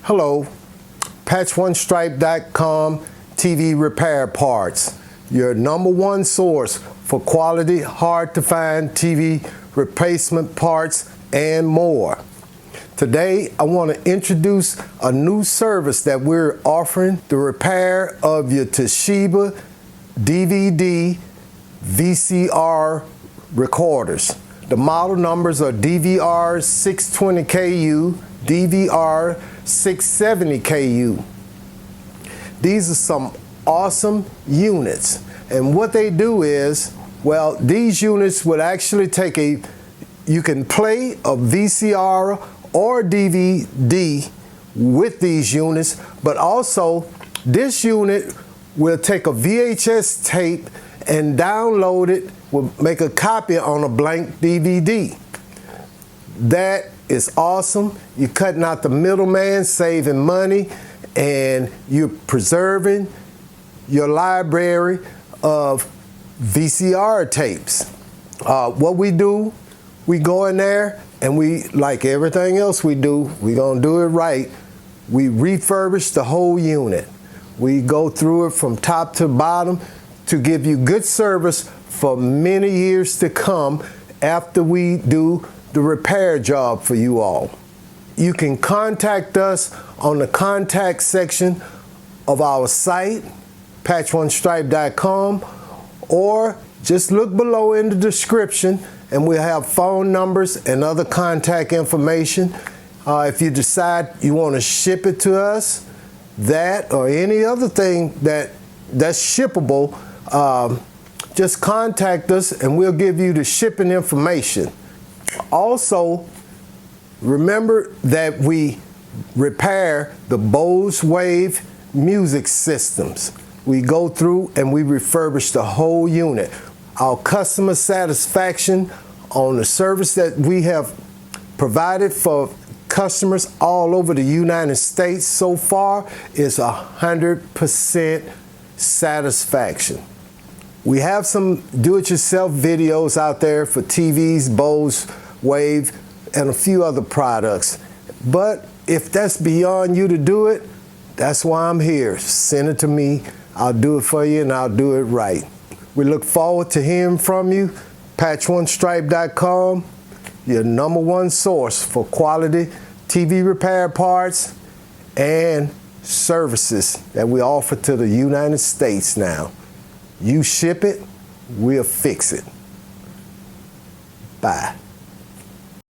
Hello, PatchOneStripe.com TV repair parts, your #1 source for quality, hard to find TV replacement parts and more. Today, I want to introduce a new service that we're offering, the repair of your Toshiba DVD VCR recorders. The model numbers are DVR620KU DVR670KU. These are some awesome units, and what they do is, well, these units would actually take you can play a VCR or DVD with these units, but also this unit will take a VHS tape and download it, will make a copy on a blank DVD. That is awesome. You're cutting out the middleman, saving money, and you're preserving your library of VCR tapes. What we do, we go in there and we, like everything else we do, we're gonna do it right. We refurbish the whole unit. We go through it from top to bottom to give you good service for many years to come after we do the repair job for you all. You can contact us on the contact section of our site, PatchOneStripe.com, or just look below in the description and we'll have phone numbers and other contact information. If you decide you want to ship it to us, that or any other thing that's shippable, just contact us and we'll give you the shipping information. Also, remember that we repair the Bose Wave music systems. We go through and we refurbish the whole unit. Our customer satisfaction on the service that we have provided for customers all over the United States so far is 100% satisfaction. We have some do-it-yourself videos out there for TVs, Bose Wave, and a few other products. But if that's beyond you to do it, that's why I'm here. Send it to me. I'll do it for you and I'll do it right. We look forward to hearing from you. PatchOneStripe.com, your #1 source for quality TV repair parts and services that we offer to the United States now. You ship it, we'll fix it. Bye.